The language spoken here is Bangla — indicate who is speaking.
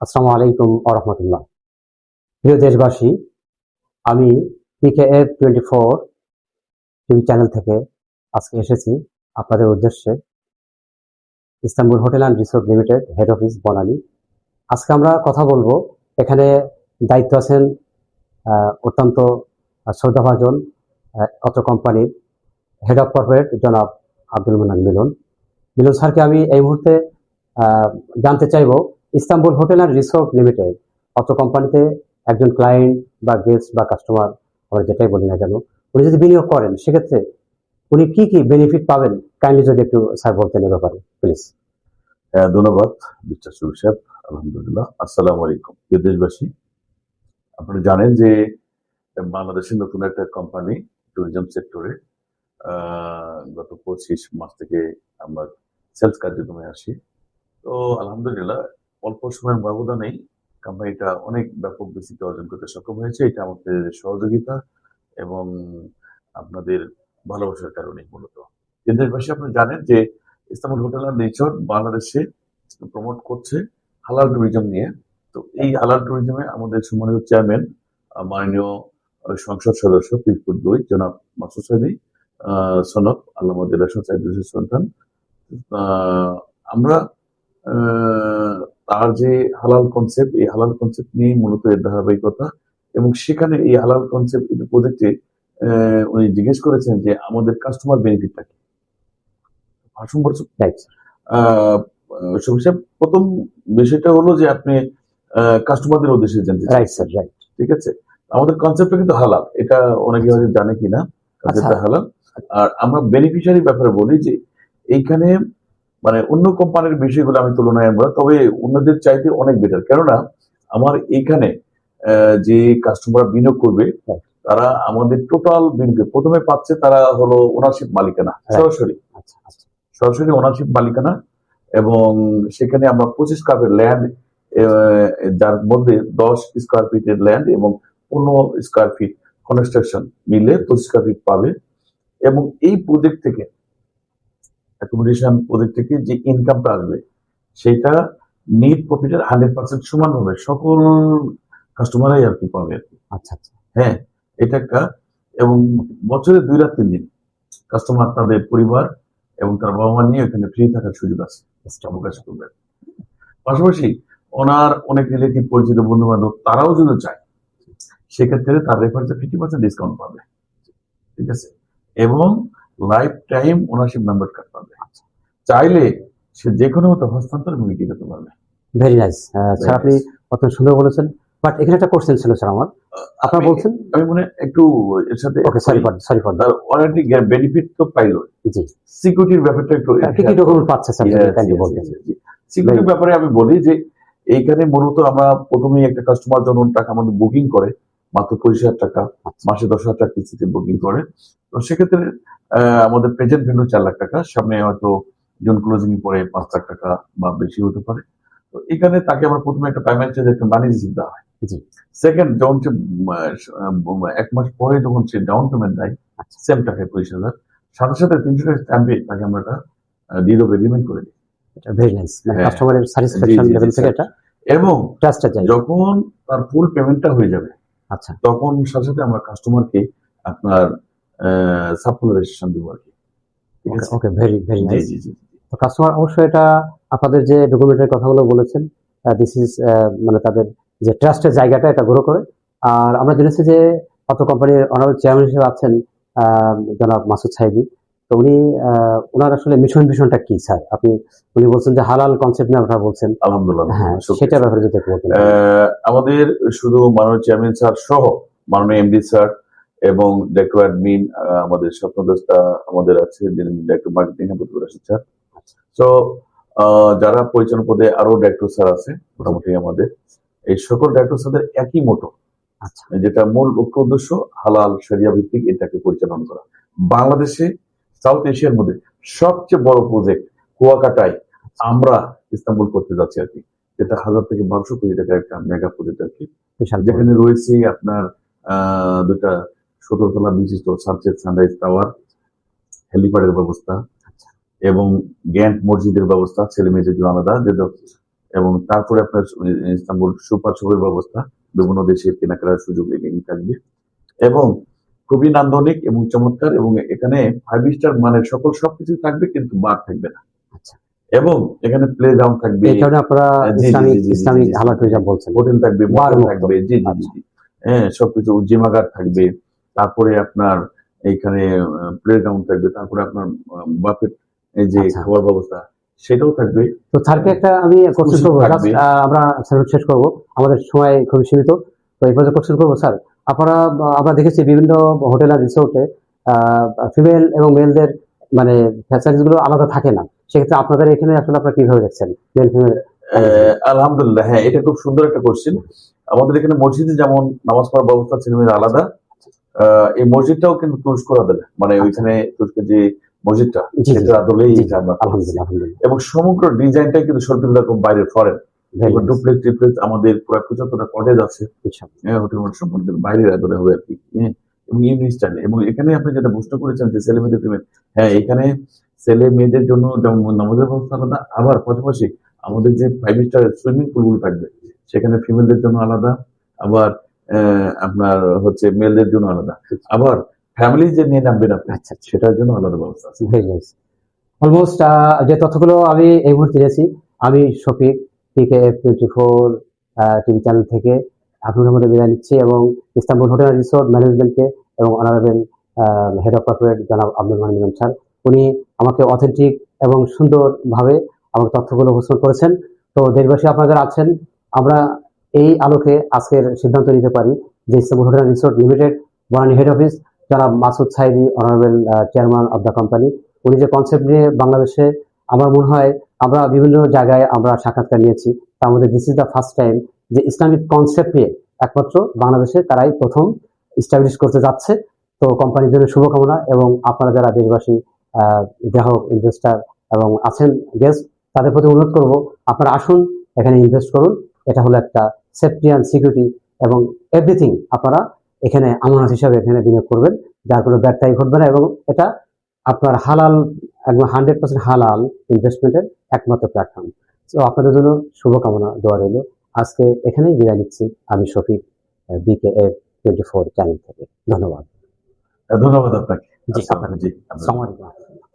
Speaker 1: আসসালামু আলাইকুম ওয়া রাহমাতুল্লাহ। প্রিয় দেশবাসী, আমি PKF24 টিভি চ্যানেল থেকে আজকে এসেছি আপনাদের উদ্দেশ্যে। Istanbul hotel and resort limited head office Banani. আজকে আমরা কথা বলবো, এখানে দায়িত্ব আছেন অত্যন্ত শ্রদ্ধাভাজন অত্র কোম্পানির হেড অফ কর্পোরেট জনাব আব্দুল মান্নান মিলন। মিলন স্যারকে আমি এই মুহূর্তে জানতে চাইব, Istanbul hotel and resort limited অত্র কোম্পানিতে একজন ক্লায়েন্ট বা গেস্ট বা কাস্টমার, আমরা যেটাই বলি না কেন, উনি যদি বিনিয়োগ করেন সেক্ষেত্রে উনি কি কি বেনিফিট পাবেন, কাইন্ডলি যদি একটু স্যার বলতেন এ ব্যাপারে প্লিজ।
Speaker 2: ধন্যবাদ মিস্টার শরীফ সাহেব। আলহামদুলিল্লাহ। আসসালামু আলাইকুম প্রিয় দেশবাসী। আপনারা জানেন যে বাংলাদেশের নতুন একটা কোম্পানি ট্যুরিজম সেক্টরে গত 25 মাস থেকে আমরা সেলস কার্যক্রমে আসি। তো আলহামদুলিল্লাহ অল্প সময়ের ব্যবধানেই কোম্পানিটা অনেক ব্যাপক বিস্তৃতি অর্জন করতে সক্ষম হয়েছে। এটা আমাদের সহযোগিতা এবং আপনাদের ভালোবাসার কারণে মূলত। দেশবাসী, আপনি জানেন যে ইস্তাম্বুল হোটেল অ্যান্ড রিসোর্ট বাংলাদেশে প্রমোট করছে হালাল ট্যুরিজম নিয়ে। তো এই হালাল ট্যুরিজমে আমাদের সম্মানিত চেয়ারম্যান, মাননীয় সংসদ সদস্য পিরপুর 2 জনাব মাসুদ সাইদি সনদ আল্লামা দিলাশন সাইদুর সন্তান, আমরা তার যে হালাল কনসেপ্ট, এই হালাল কনসেপ্ট নিয়ে মূলত এর ধারাবাহিকতা। এবং সেখানে এই হালাল কনসেপ্ট প্রজেক্টে উনি জিজ্ঞেস করেছেন যে আমাদের কাস্টমার বেনিফিটটা কি। ভাষণ বলছেন প্রথম বিষয়টা হলো যে আপনি কাস্টমারদের উদ্দেশ্যে জানতে চাইছেন, ঠিক আছে। আমাদের কনসেপ্টটা কিন্তু হালাল, এটা অনেকে হয়তো জানে কিনা, কনসেপ্টটা হালাল। আর আমরা বেনিফিশিয়ারি ব্যাপারে বলি যে এইখানে মানে অন্য কোম্পানির বিষয়গুলো আমি তুলনায় আমরা, তবে অন্যদের চাইতে অনেক বেটার। কেননা আমার এইখানে যে কাস্টমার বিনিয়োগ করবে তারা আমাদের টোটাল বিনিয়োগ প্রথমে পাচ্ছে, তারা হলো ওনারশিপ মালিকানা, সরাসরি ওনারশিপ মালিকানা। এবং সেখানে আমরা 25 স্কয়ার ল্যান্ড, যার মধ্যে 10 স্কয়ার ফিটের ল্যান্ড এবং 15 স্কয়ার ফিট কনস্ট্রাকশন মিলে 25 স্কয়ার ফিট পাবে। এবং এই প্রজেক্ট থেকে, অ্যাকোমোডেশন প্রজেক্ট থেকে যে ইনকামটা আসবে সেটা নেট প্রফিটের 100% সমানভাবে সকল কাস্টমারই আর কি পাবে আর কি।
Speaker 1: আচ্ছা আচ্ছা,
Speaker 2: হ্যাঁ, এটা একটা। এবং বছরে 2 রাত 3 দিন কাস্টমার তাদের পরিবার এবং তার বাবা মা নিয়ে এখানে ফ্রি থাকার সুযোগ আছে, অবকাশ করবেন। পাশাপাশি ওনার অনেক রিলেটিভ, পরিচিত, বন্ধু বান্ধব তারাও যদি চায় সেক্ষেত্রে তার রেফারেন্সে 50% ডিসকাউন্ট পাবে, ঠিক আছে। এবং life time ownership member card পাবে, চাইলে সে যে কোনো মতো হস্তান্তর এবং বিক্রি করতে পারবে।
Speaker 1: ভেরি নাইস স্যার, আপনি কত সুন্দর বলেছেন। বাট এখানে একটা কোশ্চেন ছিল স্যার আমার, আপনারা বলছেন
Speaker 2: আমি মনে একটু এর সাথে
Speaker 1: সরি ফর
Speaker 2: অলরেডি বেনিফিট তো পাইলো,
Speaker 1: জি,
Speaker 2: সিকিউরিটির ব্যাপারটা একটু
Speaker 1: কি কি ডকুমেন্ট পাচ্ছে স্যার কাইন্ডলি বলবেন।
Speaker 2: সিকিউরিটির ব্যাপারে আমি বলি যে এইখানে মূলত আমরা প্রথমেই একটা কাস্টমার যখন টাকা আমাদের বুকিং করে মাত্র 25,000 টাকা, মাসে 10,000 টাকা কিস্তিতে বুকিং করে, তো সেক্ষেত্রে আমাদের প্রেজেন্ট ভ্যালু 4 লাখ টাকা, সামনে হয়তো জুন ক্লোজিং পরে 5 লাখ টাকা বা বেশি হতে পারে। তো এখানে তাকে আমরা প্রথমে একটা পেমেন্ট চার্জ, একটা মানি রিসিভ দেওয়া হয়। সেকেন্ড, যখন সে 1 মাস পরে যখন সে ডাউন পেমেন্ট দেয় সেম টাকায় 25,000, সাথে সাথে 300 টাকা স্ট্যাম্পে তাকে আমরা একটা ডিড অফ এগ্রিমেন্ট করে দিই।
Speaker 1: ভেরি নাইস, কাস্টমারের স্যাটিসফ্যাকশন লেভেল থেকে এটা।
Speaker 2: এবং যখন তার ফুল পেমেন্টটা হয়ে যাবে, আচ্ছা, তখন সাথে সাথে আমরা কাস্টমারকে আপনার সাপোর্ট রেজিস্ট্রেশন দেব আর কি।
Speaker 1: ওকে, ভেরি ভেরি নাইস। তো কাস্টমার অবশ্যই এটা আপনাদের যে ডকুমেন্টের কথাগুলো বলেছেন, দিস ইজ মানে তাদের যে ট্রাস্টের জায়গাটা এটা গ্রো করে। আর আমরা জেনেছি যে অটো কোম্পানির অনারেবল চেয়ারম্যান হিসেবে আছেন জনাব মাসুদ সাইদি। তো উনি ওনার আসলে মিশনটা কি স্যার? উনি বলছেন যে হালাল কনসেপ্ট নিয়ে আপনারা বলছেন।
Speaker 2: আলহামদুলিল্লাহ,
Speaker 1: হ্যাঁ, সেটার ব্যাপারে যদি একটু বলতেন।
Speaker 2: আমাদের শুধু মাননীয় চেয়ারম্যান স্যার সহ মাননীয় এমডি স্যার এবং ডাইরেক্টর অ্যাডমিন, আমাদের স্বপ্নদোস্তা আমাদের আছে, ডাইরেক্টর মার্কেটিং স্যার। তো যারা পরিচালনা পদে আরো ডাইরেক্টর স্যার আছে মোটামুটি আমাদের, এই সকল ডাইরেক্টর স্যারদের একই মতো, যেটা মূল লক্ষ্য উদ্দেশ্য হালাল শরিয়া ভিত্তিক এটাকে পরিচালনা করা। বাংলাদেশে সাউথ এশিয়ার মধ্যে সবচেয়ে বড় প্রজেক্ট কুয়াকাটায় আমরা ইস্তাম্বুল করতে যাচ্ছি আর কি, যেটা 1000 থেকে 1200 কোটি টাকার একটা মেগা প্রজেক্ট আর কি, যেখানে রয়েছে আপনার 2টা 17 তলা বিশিষ্ট সানসেট সানরাইজ টাওয়ার, হেলিপ্যাডের ব্যবস্থা এবং গ্যান্ট মসজিদের ব্যবস্থা, ছেলে মেয়েদের জন্য আলাদা, এবং তারপরে আপনার ইস্তাম্বুল সুপার শপের ব্যবস্থা, বিভিন্ন দেশে কেনাকাটার সুযোগ এখানে থাকবে এবং খুবই নান্দনিক এবং চমৎকার, এবং এখানে 5 স্টার মানের সকল সবকিছু থাকবে, কিন্তু বার থাকবে না।
Speaker 1: আচ্ছা,
Speaker 2: এবং এখানে প্লে গ্রাউন্ড থাকবে,
Speaker 1: এই কারণে আপনারা
Speaker 2: জি, জি, জি, জি, জি,
Speaker 1: ইসলামিক
Speaker 2: জি, জি,
Speaker 1: হালাল ট্যুরিজম বলছেন।
Speaker 2: হোটেল থাকবে,
Speaker 1: বার
Speaker 2: মোটেল
Speaker 1: মুক্ত।
Speaker 2: থাকবে, জি জি জি
Speaker 1: আচ্ছা,
Speaker 2: জি, হ্যাঁ, সবকিছু জিমাগার থাকবে, তারপরে আপনার এইখানে প্লে গ্রাউন্ড থাকবে, তারপরে আপনার বাফেট এই যে
Speaker 1: আচ্ছা।
Speaker 2: খাবার ব্যবস্থা সেটাও থাকবে।
Speaker 1: তো স্যারকে একটা আমি কোশ্চেন
Speaker 2: সুশি
Speaker 1: করবো,
Speaker 2: থাকবে।
Speaker 1: জাস্ট আমরা সেশন শেষ করবো, আমাদের সময় খুবই সীমিত। তো এই পর্যায়ে কোশ্চেন করবো স্যার, আমরা দেখেছি বিভিন্ন হোটেল আর রিসোর্টে ফিমেল এবং মেলদের মানে ফ্যাসিলিটিস গুলো আলাদা থাকে না, সেক্ষেত্রে আপনাদের এখানে আসলে আপনারা কিভাবে দেখছেন মেল ফিমেল?
Speaker 2: আলহামদুলিল্লাহ, হ্যাঁ, এটা খুব সুন্দর একটা কোশ্চেন। আমাদের এখানে মসজিদে যেমন নামাজ পড়ার ব্যবস্থা ছেলেমেয়ের আলাদা, এই মসজিদটাও কিন্তু তুরস্ক আদলে, মানে ওইখানে তুরস্কের যে মসজিদটা,
Speaker 1: জি, জি,
Speaker 2: সেটার আদলেই
Speaker 1: জি,
Speaker 2: এটা আমরা করছি।
Speaker 1: আলহামদুলিল্লাহ, আলহামদুলিল্লাহ,
Speaker 2: এবং সমগ্র ডিজাইনটাই কিন্তু সত্যি রকম বাইরের foreign,
Speaker 1: very nice,
Speaker 2: duplex triplex আমাদের পুরো 75টা কটেজ আছে,
Speaker 1: ইনশাআল্লাহ।
Speaker 2: হোটেল মোটেল সম্পূর্ণ কিন্তু বাইরের আদলে হবে আর কি, হ্যাঁ, এবং ইউনিক স্টাইলে। এবং এখানে আপনি যেটা প্রশ্ন করেছেন যে ছেলে মেয়েদের ফিমেল, হ্যাঁ, এখানে ছেলে মেয়েদের জন্য যেমন নামাজের ব্যবস্থা আলাদা, আবার পাশাপাশি আমাদের যে 5 স্টার সুইমিং পুল গুলো থাকবে সেখানে ফিমেলদের জন্য আলাদা, আবার আপনার হচ্ছে মেলদের জন্য আলাদা, আবার ফ্যামিলি যে নিয়ে নামবেন আপনি,
Speaker 1: আচ্ছা, আচ্ছা,
Speaker 2: সেটার জন্য আলাদা ব্যবস্থা আছে।
Speaker 1: Very nice. অলমোস্ট যে তথ্যগুলো আমি এই মুহূর্তে দিয়েছি, আমি শফিক, PKF24 টিভি চ্যানেল থেকে আপনাদের মধ্যে বিদায় নিচ্ছি, এবং ইস্তাম্বুল হোটেল অ্যান্ড রিসোর্ট ম্যানেজমেন্টকে এবং অনারেবল হেড অফ কর্পোরেট জনাব আব্দুল মানিক ইমাম স্যার, উনি আমাকে অথেন্টিক এবং সুন্দরভাবে আমার তথ্যগুলো উপস্থাপন করেছেন। তো দেশবাসী আপনারা যারা আছেন, আমরা এই আলোকে আজকের সিদ্ধান্ত নিতে পারি যে Istanbul hotel and resort limited Banani head office জনাব Masud Saidi, honourable chairman of the company, উনি যে কনসেপ্ট নিয়ে বাংলাদেশে, আমার মনে হয় আমরা বিভিন্ন জায়গায় আমরা সাক্ষাৎকার নিয়েছি, তার মধ্যে this is the first time যে ইসলামিক কনসেপ্ট নিয়ে একমাত্র বাংলাদেশে তারাই প্রথম ইস্টাবলিশ করতে যাচ্ছে। তো কোম্পানির জন্য শুভকামনা, এবং আপনারা যারা দেশবাসী গ্রাহক ইনভেস্টার এবং আছেন গেস্ট, তাদের প্রতি অনুরোধ করব আপনারা আসুন, এখানে ইনভেস্ট করুন। এটা হলো একটা সেফটি অ্যান্ড সিকিউরিটি এবং এভরিথিং আপনারা এখানে আমানত হিসাবে এখানে বিনিয়োগ করবেন, যার কোনো ব্যর্থাই ঘটবে না, এবং এটা আপনার হালাল, একদম 100% হালাল ইনভেস্টমেন্টের একমাত্র প্ল্যাটফর্ম। তো আপনাদের জন্য শুভকামনা, দোয়া রইল। আজকে এখানেই বিদায় নিচ্ছি আমি শফিক, BKF24 চ্যানেল থেকে। ধন্যবাদ।
Speaker 2: ধন্যবাদ আপনাকে।
Speaker 1: জি,
Speaker 2: আসসালামু
Speaker 1: আপনাকে।
Speaker 2: জি,
Speaker 1: আসসালামু আলাইকুম।